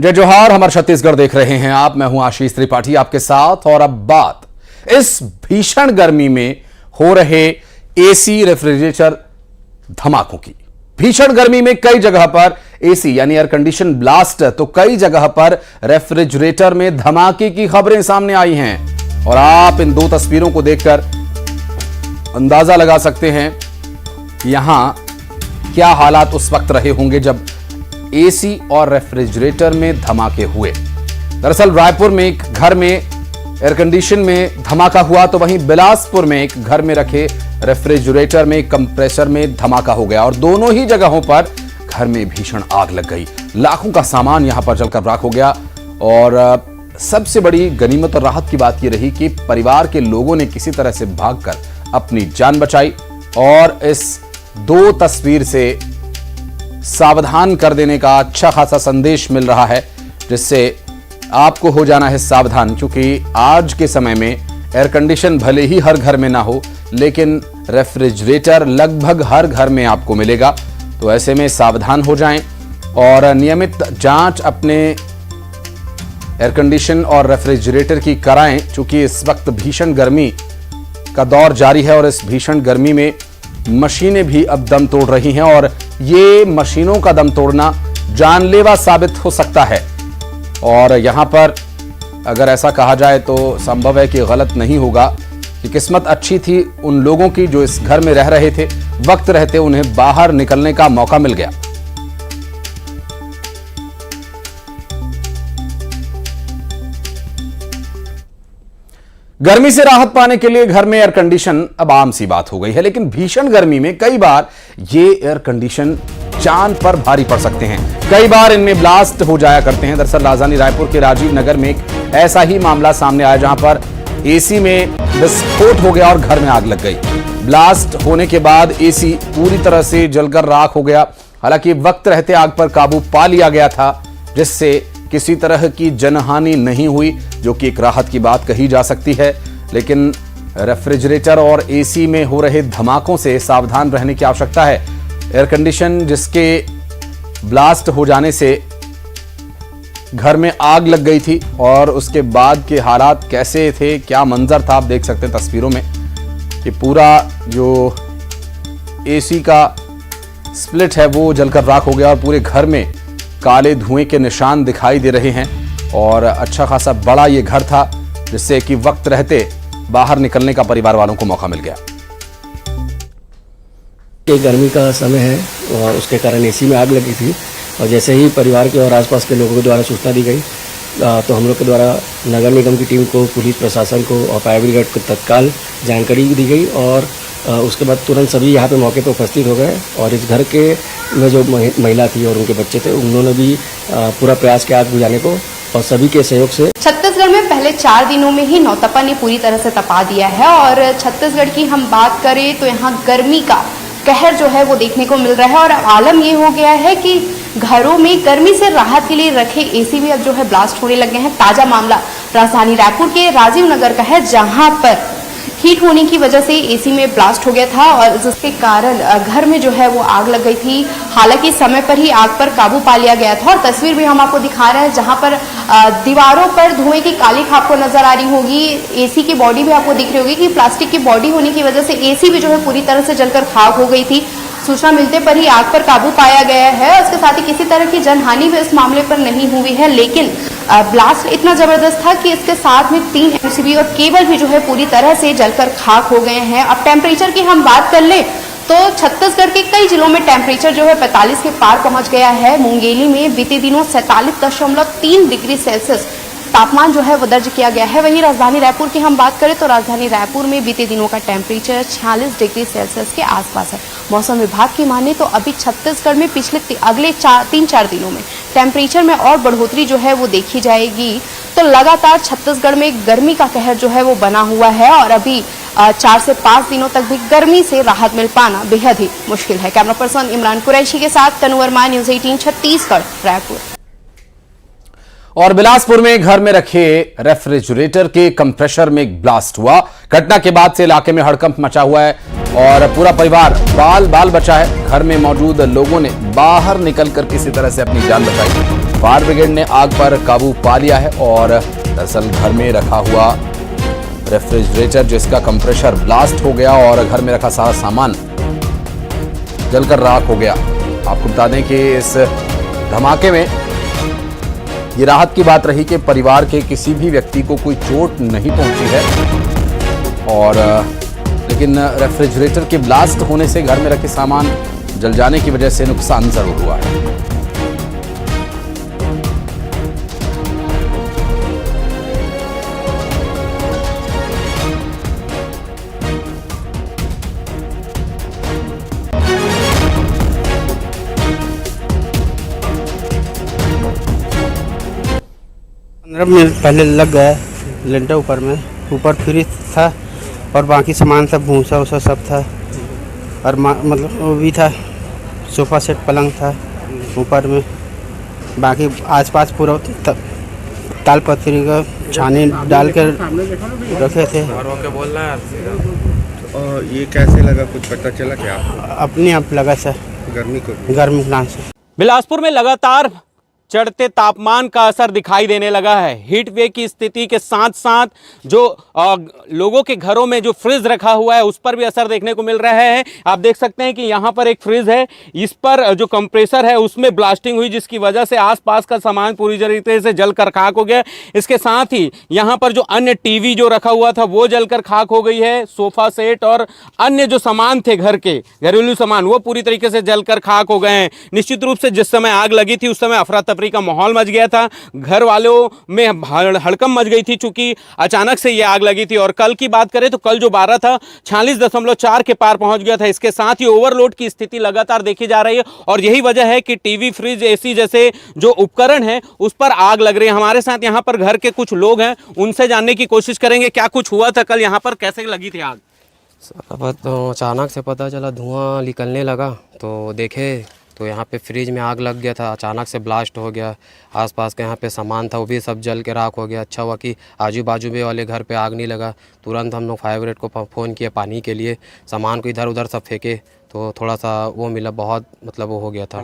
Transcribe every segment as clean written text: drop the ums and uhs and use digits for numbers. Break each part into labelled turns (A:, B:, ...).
A: जय जोहार। हमारे छत्तीसगढ़ देख रहे हैं आप। मैं हूं आशीष त्रिपाठी आपके साथ। और अब बात इस भीषण गर्मी में हो रहे एसी रेफ्रिजरेटर धमाकों की। भीषण गर्मी में कई जगह पर एसी यानी एयर कंडीशन ब्लास्ट, तो कई जगह पर रेफ्रिजरेटर में धमाके की खबरें सामने आई हैं। और आप इन दो तस्वीरों को देखकर अंदाजा लगा सकते हैं यहां क्या हालात उस वक्त रहे होंगे जब एसी और रेफ्रिजरेटर में धमाके हुए। दरअसल रायपुर में एक घर में एयर कंडीशन में धमाका हुआ, तो वहीं बिलासपुर में एक घर में रखे रेफ्रिजरेटर में कंप्रेसर में धमाका हो गया और दोनों ही जगहों पर घर में भीषण आग लग गई। लाखों का सामान यहां पर जलकर राख हो गया। और सबसे बड़ी गनीमत और राहत की बात यह रही कि परिवार के लोगों ने किसी तरह से भागकर अपनी जान बचाई। और इस दो तस्वीर से सावधान कर देने का अच्छा खासा संदेश मिल रहा है, जिससे आपको हो जाना है सावधान। क्योंकि आज के समय में एयर कंडीशन भले ही हर घर में ना हो, लेकिन रेफ्रिजरेटर लगभग हर घर में आपको मिलेगा। तो ऐसे में सावधान हो जाएं और नियमित जांच अपने एयर कंडीशन और रेफ्रिजरेटर की कराएं। क्योंकि इस वक्त भीषण गर्मी का दौर जारी है और इस भीषण गर्मी में मशीनें भी अब दम तोड़ रही हैं और ये मशीनों का दम तोड़ना जानलेवा साबित हो सकता है। और यहां पर अगर ऐसा कहा जाए तो संभव है कि गलत नहीं होगा कि किस्मत अच्छी थी उन लोगों की जो इस घर में रह रहे थे। वक्त रहते उन्हें बाहर निकलने का मौका मिल गया। गर्मी से राहत पाने के लिए घर में एयर कंडीशन अब आम सी बात हो गई है, लेकिन भीषण गर्मी में कई बार ये एयर कंडीशन जान पर भारी पड़ सकते हैं। कई बार इनमें ब्लास्ट हो जाया करते हैं। दरअसल राजधानी रायपुर के राजीव नगर में एक ऐसा ही मामला सामने आया, जहां पर एसी में विस्फोट हो गया और घर में आग लग गई। ब्लास्ट होने के बाद एसी पूरी तरह से जलकर राख हो गया। हालांकि वक्त रहते आग पर काबू पा लिया गया था, जिससे किसी तरह की जनहानि नहीं हुई, जो कि एक राहत की बात कही जा सकती है। लेकिन रेफ्रिजरेटर और एसी में हो रहे धमाकों से सावधान रहने की आवश्यकता है। एयर कंडीशन जिसके ब्लास्ट हो जाने से घर में आग लग गई थी और उसके बाद के हालात कैसे थे, क्या मंजर था, आप देख सकते हैं तस्वीरों में कि पूरा जो एसी का स्प्लिट है वो जलकर राख हो गया और पूरे घर में काले धुएं के निशान दिखाई दे रहे हैं। और अच्छा खासा बड़ा ये घर था, जिससे कि वक्त रहते बाहर निकलने का परिवार वालों को मौका मिल गया।
B: ये गर्मी का समय है और उसके कारण एसी में आग लगी थी। और जैसे ही परिवार के और आसपास के लोगों के द्वारा सूचना दी गई, तो हम लोग के द्वारा नगर निगम की टीम को, पुलिस प्रशासन को और फायर ब्रिगेड को तत्काल जानकारी दी गई। और उसके बाद तुरंत सभी यहाँ पे मौके पर उपस्थित हो गए। और इस घर के में जो महिला थी और उनके बच्चे थे, उन्होंने भी पूरा प्रयास किया आग बुझाने को, और सभी के सहयोग से।
C: छत्तीसगढ़ में पहले 4 दिनों में ही नौतपा ने पूरी तरह से तपा दिया है। और छत्तीसगढ़ की हम बात करें तो यहाँ गर्मी का कहर जो है वो देखने को मिल रहा है। और आलम ये हो गया है कि घरों में गर्मी से राहत के लिए रखे एसी भी अब जो है ब्लास्ट होने लगे हैं। ताजा मामला राजधानी रायपुर के राजीव नगर का है, जहां पर हीट होने की वजह से एसी में ब्लास्ट हो गया था और जिसके कारण घर में जो है वो आग लग गई थी। हालांकि समय पर ही आग पर काबू पा लिया गया था। और तस्वीर भी हम आपको दिखा रहे हैं, जहां पर दीवारों पर धुएं की काली खाप को नजर आ रही होगी। एसी की बॉडी भी आपको दिख रही होगी कि प्लास्टिक की बॉडी होने की वजह से एसी भी जो है पूरी तरह से जलकर खाक हो गई थी। सूचना मिलते पर ही आग पर काबू पाया गया है। उसके साथ ही किसी तरह की जनहानि भी इस मामले पर नहीं हुई है। लेकिन ब्लास्ट इतना जबरदस्त था कि इसके साथ में 3 एमसीबी और केबल भी जो है पूरी तरह से जलकर खाक हो गए हैं। अब टेम्परेचर की हम बात कर ले तो छत्तीसगढ़ के कई जिलों में टेम्परेचर जो है 45 के पार पहुंच गया है। मुंगेली में बीते दिनों 47.3 डिग्री सेल्सियस तापमान जो है वो दर्ज किया गया है। वहीं राजधानी रायपुर की हम बात करें तो राजधानी रायपुर में बीते दिनों का टेम्परेचर 46 डिग्री सेल्सियस के आसपास है। मौसम विभाग की माने तो अभी छत्तीसगढ़ में पिछले अगले 3-4 दिनों में टेम्परेचर में और बढ़ोतरी जो है वो देखी जाएगी। तो लगातार छत्तीसगढ़ में गर्मी का कहर जो है वो बना हुआ है और अभी 4 से 5 दिनों तक भी गर्मी से राहत मिल पाना बेहद ही मुश्किल है। कैमरा पर्सन इमरान कुरैशी के साथ तनु वर्मा, न्यूज़ 18 छत्तीसगढ़, रायपुर।
A: और बिलासपुर में घर में रखे रेफ्रिजरेटर के कंप्रेसर में एक ब्लास्ट हुआ। घटना के बाद से इलाके में हड़कंप मचा हुआ है और पूरा परिवार बाल बाल बचा है। घर में मौजूद लोगों ने बाहर निकलकर किसी तरह से अपनी जान बचाई फायर ब्रिगेड ने आग पर काबू पा लिया है और दरअसल घर में रखा हुआ रेफ्रिजरेटर जिसका कंप्रेसर ब्लास्ट हो गया और घर में रखा सारा सामान जलकर राख हो गया। आपको बता दें कि इस धमाके में ये राहत की बात रही कि परिवार के किसी भी व्यक्ति को कोई चोट नहीं पहुंची है और लेकिन रेफ्रिजरेटर के ब्लास्ट होने से घर में रखे सामान जल जाने की वजह से नुकसान जरूर हुआ है।
D: मिनट पहले लग गया लेंटर ऊपर फ्रिज था और बाकी सामान सब भूसा वूसा सब था और मतलब वो भी था, सोफ़ा सेट पलंग था ऊपर में, बाकी आसपास पूरा ताल पत्थरी का छानी डाल कर रखे थे।
E: बोल रहा है और ये कैसे लगा, कुछ पता चला क्या?
D: अपने आप लगा सर, गर्मी नाम से।
F: बिलासपुर में लगातार चढ़ते तापमान का असर दिखाई देने लगा है। हीट वेव की स्थिति के साथ साथ जो लोगों के घरों में जो फ्रिज रखा हुआ है उस पर भी असर देखने को मिल रहा है। आप देख सकते हैं कि यहाँ पर एक फ्रिज है, इस पर जो कंप्रेसर है उसमें ब्लास्टिंग हुई जिसकी वजह से आसपास का सामान पूरी तरीके से जलकर खाक हो गया। इसके साथ ही यहाँ पर जो अन्य टीवी जो रखा हुआ था वो जलकर खाक हो गई है। सोफा सेट और अन्य जो सामान थे घर के घरेलू सामान वो पूरी तरीके से जलकर खाक हो गए हैं। निश्चित रूप से जिस समय आग लगी थी उस समय अफरा तफरी का माहौल मच गया था, घर वालों में हड़कंप मच गई थी चूंकि अचानक से ये आग लगी थी। और कल की बात करें तो कल जो 12 था 46.4 के पार पहुंच गया था। इसके साथ ही ओवरलोड की स्थिति लगातार देखी जा रही है और यही वजह है कि टीवी, फ्रिज, एसी जैसे जो उपकरण हैं उस पर आग लग रही है। हमारे साथ यहाँ पर घर के कुछ लोग हैं, उनसे जानने की कोशिश करेंगे क्या कुछ हुआ था कल, यहाँ पर कैसे लगी थी आग।
G: अब तो अचानक से पता चला, धुआं निकलने लगा तो देखे तो यहाँ पे फ्रिज में आग लग गया था, अचानक से ब्लास्ट हो गया। आसपास के यहाँ पे सामान था वो भी सब जल के राख हो गया। अच्छा हुआ कि आजू बाजू में वाले घर पे आग नहीं लगा। तुरंत हम लोग फायर ब्रिगेड को फ़ोन किया पानी के लिए, सामान को इधर उधर सब फेंके तो थोड़ा सा वो मिला, बहुत मतलब वो हो गया था,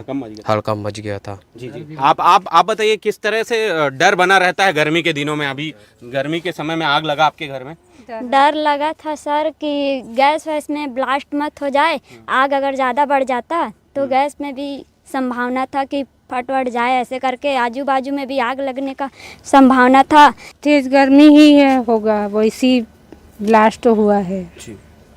G: हड़कंप मच गया था।
F: जी जी, आप बताइए किस तरह से डर बना रहता है गर्मी के दिनों में? अभी गर्मी के समय में आग लगा आपके घर में?
H: डर लगा था सर कि गैस वैस में ब्लास्ट मत हो जाए, आग अगर ज़्यादा बढ़ जाता तो गैस में भी संभावना था कि फट जाए, ऐसे करके आजू बाजू में भी आग लगने का संभावना था।
I: तेज गर्मी ही है होगा, वैसी ब्लास्ट हुआ है।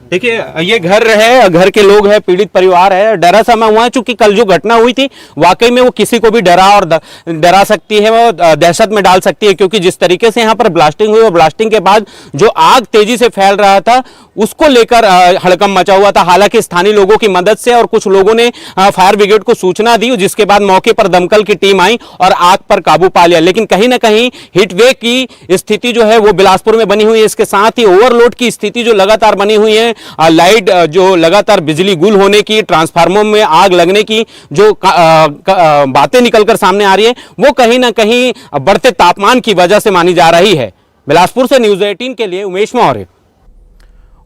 F: देखिए ये घर है, घर के लोग हैं, पीड़ित परिवार है, डरा समय हुआ है चूंकि कल जो घटना हुई थी वाकई में वो किसी को भी डरा और डरा सकती है, वो दहशत में डाल सकती है क्योंकि जिस तरीके से यहाँ पर ब्लास्टिंग हुई और ब्लास्टिंग के बाद जो आग तेजी से फैल रहा था उसको लेकर हड़कंप मचा हुआ था। हालांकि स्थानीय लोगों की मदद से और कुछ लोगों ने फायर ब्रिगेड को सूचना दी जिसके बाद मौके पर दमकल की टीम आई और आग पर काबू पा लिया। लेकिन कहीं ना कहीं हीटवेव की स्थिति जो है वो बिलासपुर में बनी हुई है। इसके साथ ही ओवरलोड की स्थिति जो लगातार बनी हुई है, लाइट जो लगातार बिजली गुल होने की, ट्रांसफार्मर में आग लगने की जो बातें निकलकर सामने आ रही है वो कहीं ना कहीं बढ़ते तापमान की वजह से मानी जा रही है। बिलासपुर से न्यूज़ 18 के लिए उमेश मौर्य।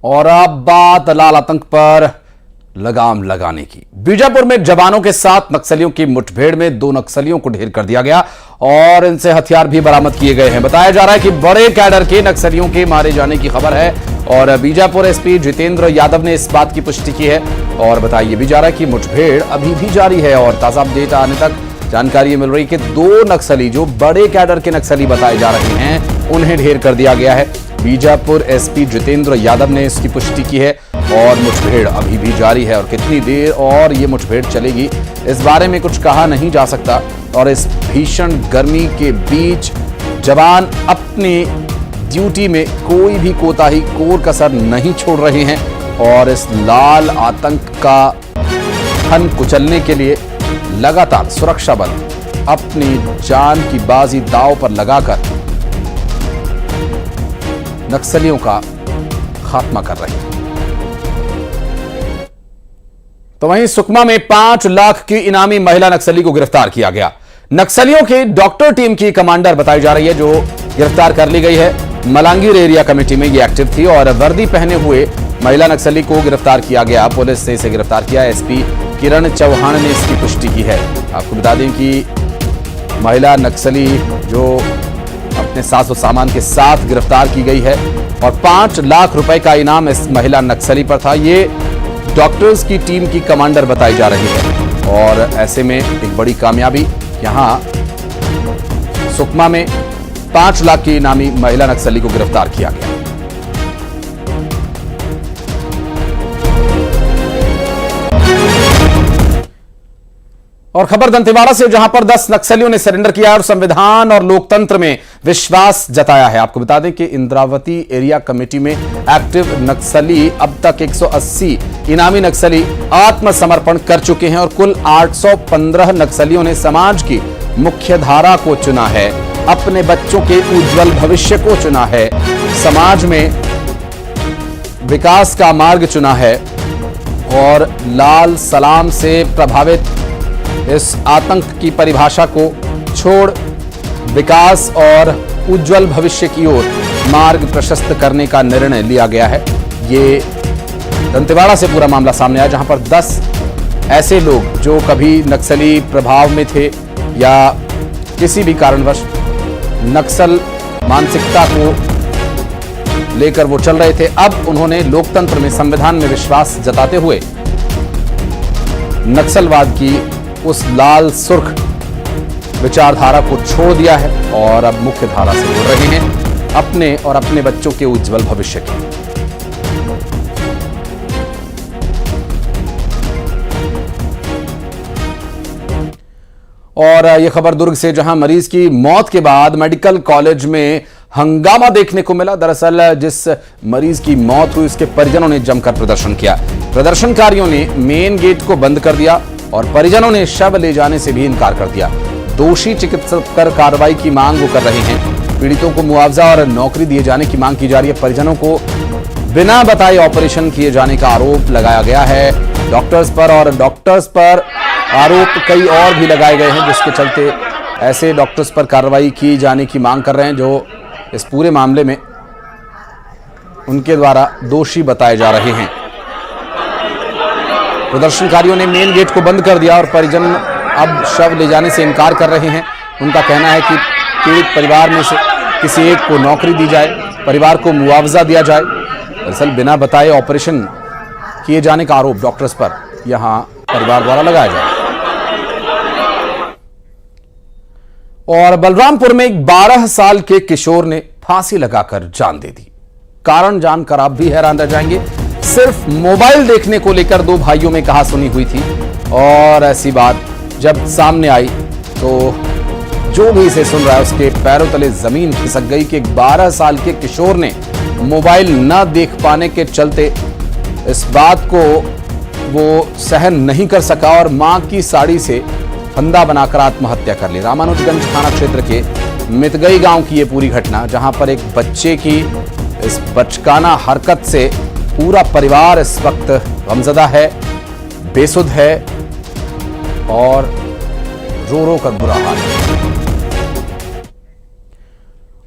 A: और अब बात लाल आतंक पर लगाम लगाने की। बीजापुर में जवानों के साथ नक्सलियों की मुठभेड़ में 2 नक्सलियों को ढेर कर दिया गया और इनसे हथियार भी बरामद किए गए हैं। बताया जा रहा है कि बड़े कैडर के नक्सलियों के मारे जाने की खबर है और बीजापुर एसपी जितेंद्र यादव ने इस बात की पुष्टि की है और बताया भी जा रहा है कि मुठभेड़ अभी भी जारी है और ताजा अपडेट आने तक जानकारी मिल रही कि 2 नक्सली जो बड़े कैडर के नक्सली बताए जा रहे हैं उन्हें ढेर कर दिया गया है। बीजापुर एसपी जितेंद्र यादव ने इसकी पुष्टि की है और मुठभेड़ अभी भी जारी है और कितनी देर और ये मुठभेड़ चलेगी इस बारे में कुछ कहा नहीं जा सकता। और इस भीषण गर्मी के बीच जवान अपनी ड्यूटी में कोई भी कोताही, कोर कसर नहीं छोड़ रहे हैं और इस लाल आतंक का हन कुचलने के लिए लगातार सुरक्षा बल अपनी जान की बाजी दांव पर लगाकर नक्सलियों का खात्मा कर रहे हैं। तो वहीं सुकमा में 5 लाख की इनामी महिला नक्सली को गिरफ्तार किया गया। नक्सलियों की डॉक्टर टीम की कमांडर बताई जा रही है जो गिरफ्तार कर ली गई है। मलांगीर एरिया कमेटी में ये एक्टिव थी और वर्दी पहने हुए महिला नक्सली को गिरफ्तार किया गया। पुलिस ने इसे गिरफ्तार किया। एसपी किरण चौहान ने इसकी पुष्टि की है। आपको बता दें कि महिला नक्सली जो अपने साथ सामान के साथ गिरफ्तार की गई है और 5 लाख रुपए का इनाम इस महिला नक्सली पर था। ये डॉक्टर्स की टीम की कमांडर बताई जा रही है और ऐसे में एक बड़ी कामयाबी यहां सुकमा में 5 लाख की इनामी महिला नक्सली को गिरफ्तार किया गया। और खबर दंतेवाड़ा से, जहां पर 10 नक्सलियों ने सरेंडर किया और संविधान और लोकतंत्र में विश्वास जताया है। आपको बता दें कि इंद्रावती एरिया कमेटी में एक्टिव नक्सली अब तक 180 इनामी नक्सली आत्मसमर्पण कर चुके हैं और कुल 815 नक्सलियों ने समाज की मुख्य धारा को चुना है, अपने बच्चों के उज्जवल भविष्य को चुना है, समाज में विकास का मार्ग चुना है और लाल सलाम से प्रभावित इस आतंक की परिभाषा को छोड़ विकास और उज्जवल भविष्य की ओर मार्ग प्रशस्त करने का निर्णय लिया गया है। ये दंतेवाड़ा से पूरा मामला सामने आया, जहां पर 10 ऐसे लोग जो कभी नक्सली प्रभाव में थे या किसी भी कारणवश नक्सल मानसिकता को लेकर वो चल रहे थे, अब उन्होंने लोकतंत्र में, संविधान में विश्वास जताते हुए नक्सलवाद की उस लाल सुर्ख विचारधारा को छोड़ दिया है और अब मुख्य धारा से जुड़ रहे हैं अपने और अपने बच्चों के उज्जवल भविष्य के। और यह खबर दुर्ग से, जहां मरीज की मौत के बाद मेडिकल कॉलेज में हंगामा देखने को मिला। दरअसल जिस मरीज की मौत हुई उसके परिजनों ने जमकर प्रदर्शन किया। प्रदर्शनकारियों ने मेन गेट को बंद कर दिया और परिजनों ने शव ले जाने से भी इनकार कर दिया। दोषी चिकित्सक पर कार्रवाई की मांग वो कर रहे हैं। पीड़ितों को मुआवजा और नौकरी दिए जाने की मांग की जा रही है। परिजनों को बिना बताए ऑपरेशन किए जाने का आरोप लगाया गया है डॉक्टर्स पर, और डॉक्टर्स पर आरोप कई और भी लगाए गए हैं, जिसके चलते ऐसे डॉक्टर्स पर कार्रवाई की जाने की मांग कर रहे हैं जो इस पूरे मामले में उनके द्वारा दोषी बताए जा रहे हैं। प्रदर्शनकारियों ने मेन गेट को बंद कर दिया और परिजन अब शव ले जाने से इनकार कर रहे हैं। उनका कहना है कि पीड़ित परिवार में से किसी एक को नौकरी दी जाए, परिवार को मुआवजा दिया जाए। दरअसल बिना बताए ऑपरेशन किए जाने का आरोप डॉक्टर्स पर यहां परिवार द्वारा लगाया जाए। और बलरामपुर में एक 12 साल के किशोर ने फांसी लगाकर जान दे दी। कारण जानकर आप भी हैरान रह जाएंगे। सिर्फ मोबाइल देखने को लेकर 2 भाइयों में कहासुनी हुई थी और ऐसी बात जब सामने आई तो जो भी इसे सुन रहा है उसके पैरों तले जमीन खिसक गई कि 12 साल के किशोर ने मोबाइल न देख पाने के चलते इस बात को वो सहन नहीं कर सका और मां की साड़ी से फंदा बनाकर आत्महत्या कर ली। रामानुजगंज थाना क्षेत्र के मितगई गांव की ये पूरी घटना, जहां पर एक बच्चे की इस बचकाना हरकत से पूरा परिवार इस वक्त गमजदा है, बेसुध है और रो रो कर बुरा हाल है।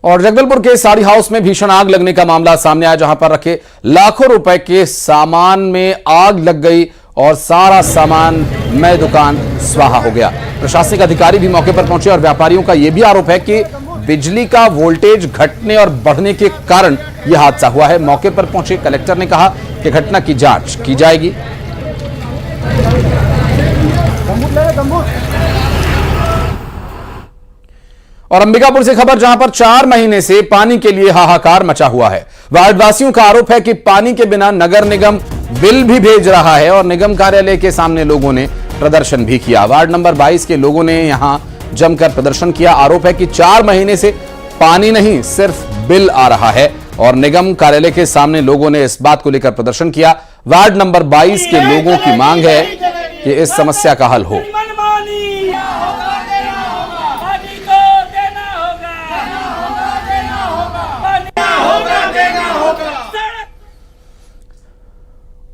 A: और जगदलपुर के साड़ी हाउस में भीषण आग लगने का मामला सामने आया, जहां पर रखे लाखों रुपए के सामान में आग लग गई और सारा सामान में दुकान स्वाहा हो गया। प्रशासनिक अधिकारी भी मौके पर पहुंचे और व्यापारियों का यह भी आरोप है कि बिजली का वोल्टेज घटने और बढ़ने के कारण यह हादसा हुआ है। मौके पर पहुंचे कलेक्टर ने कहा कि घटना की जांच की जाएगी। और अंबिकापुर से खबर, जहां पर 4 महीने से पानी के लिए हाहाकार मचा हुआ है। वार्डवासियों का आरोप है कि पानी के बिना नगर निगम बिल भी भेज रहा है और निगम कार्यालय के सामने लोगों ने प्रदर्शन भी किया। वार्ड नंबर 22 के लोगों ने यहां जमकर प्रदर्शन किया। आरोप है कि 4 महीने से पानी नहीं, सिर्फ बिल आ रहा है और निगम कार्यालय के सामने लोगों ने इस बात को लेकर प्रदर्शन किया। वार्ड नंबर 22 के लोगों की मांग है कि इस समस्या का हल हो।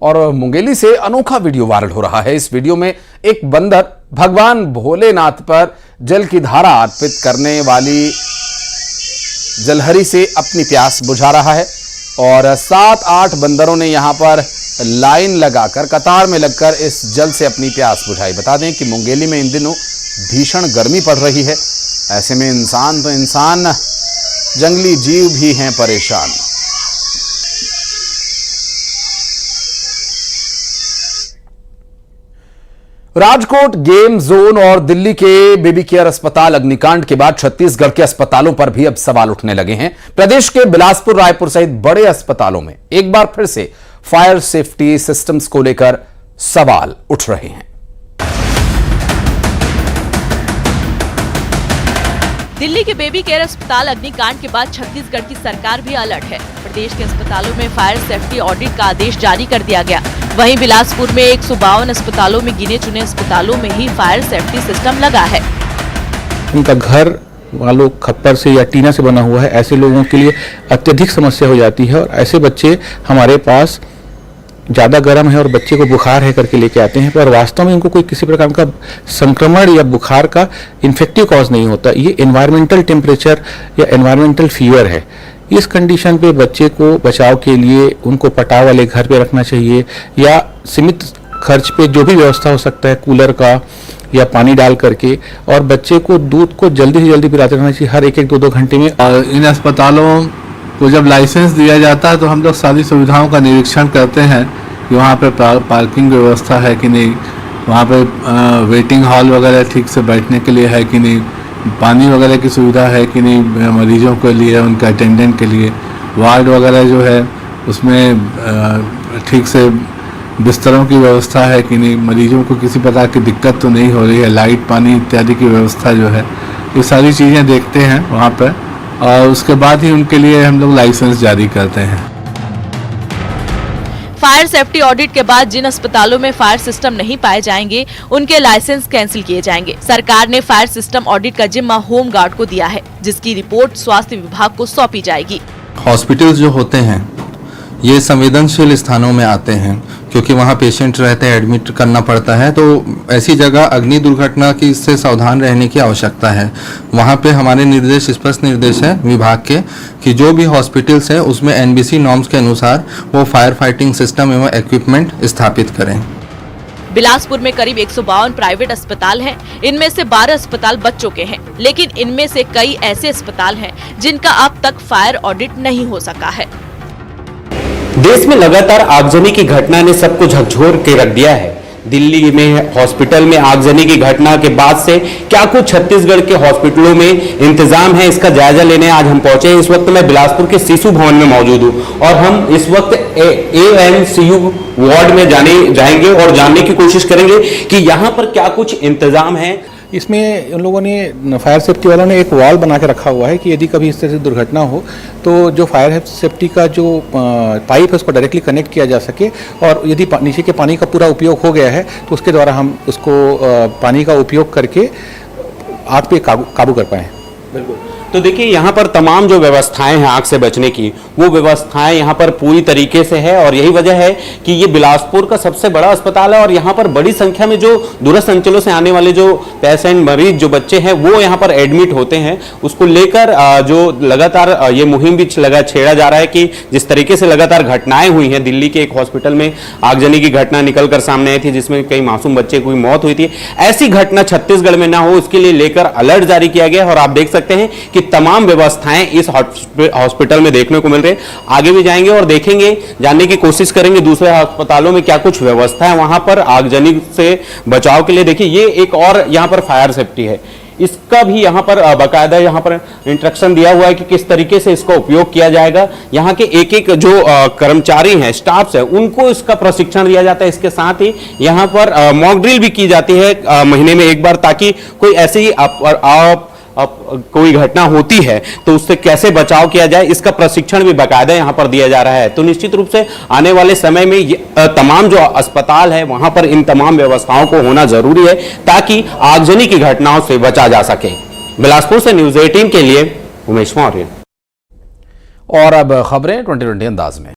A: और मुंगेली से अनोखा वीडियो वायरल हो रहा है। इस वीडियो में एक बंदर भगवान भोलेनाथ पर जल की धारा अर्पित करने वाली जलहरी से अपनी प्यास बुझा रहा है और 7-8 बंदरों ने यहां पर लाइन लगाकर, कतार में लगकर इस जल से अपनी प्यास बुझाई। बता दें कि मुंगेली में इन दिनों भीषण गर्मी पड़ रही है ऐसे में इंसान तो इंसान, जंगली जीव भी हैं परेशान। राजकोट गेम जोन और दिल्ली के बेबी केयर अस्पताल अग्निकांड के बाद छत्तीसगढ़ के अस्पतालों पर भी अब सवाल उठने लगे हैं। प्रदेश के बिलासपुर, रायपुर सहित बड़े अस्पतालों में एक बार फिर से फायर सेफ्टी सिस्टम्स को लेकर सवाल उठ रहे हैं।
J: दिल्ली के बेबी केयर अस्पताल अग्निकांड के बाद छत्तीसगढ़ की सरकार भी अलर्ट है। प्रदेश के अस्पतालों में फायर सेफ्टी ऑडिट का आदेश जारी कर दिया गया। वहीं बिलासपुर में 152 अस्पतालों में गिने चुने अस्पतालों में ही फायर सेफ्टी सिस्टम लगा है।
K: उनका घर वालों खप्पर से या टीना से बना हुआ है, ऐसे लोगों के लिए अत्यधिक समस्या हो जाती है और ऐसे बच्चे हमारे पास ज़्यादा गर्म है और बच्चे को बुखार है करके लेके आते हैं, पर वास्तव में उनको कोई किसी प्रकार का संक्रमण या बुखार का इन्फेक्टिव कॉज नहीं होता। ये एनवायरमेंटल टेम्परेचर या एनवायरमेंटल फीवर है। इस कंडीशन पे बच्चे को बचाव के लिए उनको पटाव वाले घर पे रखना चाहिए या सीमित खर्च पे जो भी व्यवस्था हो सकता है, कूलर का या पानी डाल करके, और बच्चे को दूध को जल्दी से जल्दी पिलाते रहना चाहिए हर 1-2 घंटे में।
L: इन अस्पतालों को जब लाइसेंस दिया जाता है तो हम लोग सारी सुविधाओं का निरीक्षण करते हैं कि वहाँ पे पार्किंग व्यवस्था है कि नहीं, वहाँ पे वेटिंग हॉल वगैरह ठीक से बैठने के लिए है कि नहीं, पानी वगैरह की सुविधा है कि नहीं मरीजों के लिए, उनके अटेंडेंट के लिए, वार्ड वगैरह जो है उसमें ठीक से बिस्तरों की व्यवस्था है कि नहीं, मरीजों को किसी प्रकार की दिक्कत तो नहीं हो रही है, लाइट पानी इत्यादि की व्यवस्था जो है, ये सारी चीज़ें देखते हैं वहाँ पर और उसके बाद ही उनके लिए हम लोग लाइसेंस जारी करते हैं।
J: फायर सेफ्टी ऑडिट के बाद जिन अस्पतालों में फायर सिस्टम नहीं पाए जाएंगे उनके लाइसेंस कैंसिल किए जाएंगे। सरकार ने फायर सिस्टम ऑडिट का जिम्मा होम गार्ड को दिया है, जिसकी रिपोर्ट स्वास्थ्य विभाग को सौंपी जाएगी।
M: हॉस्पिटल्स जो होते हैं ये संवेदनशील स्थानों में आते हैं क्योंकि वहाँ पेशेंट रहते हैं, एडमिट करना पड़ता है, तो ऐसी जगह अग्नि दुर्घटना की से सावधान रहने की आवश्यकता है। वहाँ पे हमारे निर्देश, स्पष्ट निर्देश है विभाग के कि जो भी हॉस्पिटल्स हैं उसमें NBC नॉर्म्स के अनुसार वो फायर फाइटिंग सिस्टम एवं इक्विपमेंट स्थापित करें।
J: बिलासपुर में करीब 152 प्राइवेट अस्पताल हैं। इनमें से 12 अस्पताल बच्चों के हैं, लेकिन इनमें से कई ऐसे अस्पताल हैं जिनका अब तक फायर ऑडिट नहीं हो सका है।
F: देश में लगातार आगजनी की घटना ने सबको झकझोर के रख दिया है। दिल्ली में हॉस्पिटल में आगजनी की घटना के बाद से क्या कुछ छत्तीसगढ़ के हॉस्पिटलों में इंतजाम है, इसका जायजा लेने आज हम पहुंचे हैं। इस वक्त मैं बिलासपुर के शिशु भवन में मौजूद हूं और हम इस वक्त ANCU वार्ड में जाएंगे और जानने की कोशिश करेंगे कि यहाँ पर क्या कुछ इंतजाम है।
K: इसमें उन लोगों ने फायर सेफ्टी वालों ने एक वॉल बना के रखा हुआ है कि यदि कभी इस तरह से दुर्घटना हो तो जो फायर सेफ्टी का जो पाइप है उसको डायरेक्टली कनेक्ट किया जा सके और यदि नीचे के पानी का पूरा उपयोग हो गया है तो उसके द्वारा हम उसको पानी का उपयोग करके आग पे काबू कर पाएँ।
F: बिल्कुल। तो देखिए यहाँ पर तमाम जो व्यवस्थाएं हैं आग से बचने की, वो व्यवस्थाएं यहाँ पर पूरी तरीके से है और यही वजह है कि ये बिलासपुर का सबसे बड़ा अस्पताल है और यहाँ पर बड़ी संख्या में जो दूरस्थ अंचलों से आने वाले जो पेशेंट, मरीज, जो बच्चे हैं वो यहाँ पर एडमिट होते हैं। उसको लेकर जो लगातार ये मुहिम भी छेड़ा जा रहा है कि जिस तरीके से लगातार घटनाएं हुई हैं, दिल्ली के एक हॉस्पिटल में आगजनी की घटना निकल कर सामने आई थी जिसमें कई मासूम बच्चे की मौत हुई थी, ऐसी घटना छत्तीसगढ़ में ना हो इसके लिए लेकर अलर्ट जारी किया गया और आप देख सकते हैं कि तमाम व्यवस्थाएं इस हॉस्पिटल में देखने को मिल रही है। आगे भी जाएंगे और देखेंगे, जानने की कोशिश करेंगे दूसरे अस्पतालों में क्या कुछ व्यवस्था है वहां पर आगजनी से बचाव के लिए। देखिए ये एक और यहाँ पर फायर सेफ्टी है, इसका भी यहाँ पर बाकायदा यहाँ पर इंस्ट्रक्शन दिया हुआ है कि किस तरीके से इसका उपयोग किया जाएगा। यहाँ के एक एक जो कर्मचारी हैं, स्टाफ्स हैं, उनको इसका प्रशिक्षण दिया जाता है। इसके साथ ही यहाँ पर मॉक ड्रिल भी की जाती है महीने में एक बार, ताकि कोई ऐसी कोई घटना होती है तो उससे कैसे बचाव किया जाए, इसका प्रशिक्षण भी बाकायदा यहाँ पर दिया जा रहा है। तो निश्चित रूप से आने वाले समय में ये तमाम जो अस्पताल है वहां पर इन तमाम व्यवस्थाओं को होना जरूरी है ताकि आगजनी की घटनाओं से बचा जा सके। बिलासपुर से न्यूज़ 18 के लिए उमेश मौर्य।
A: और अब खबरें 2020 अंदाज में।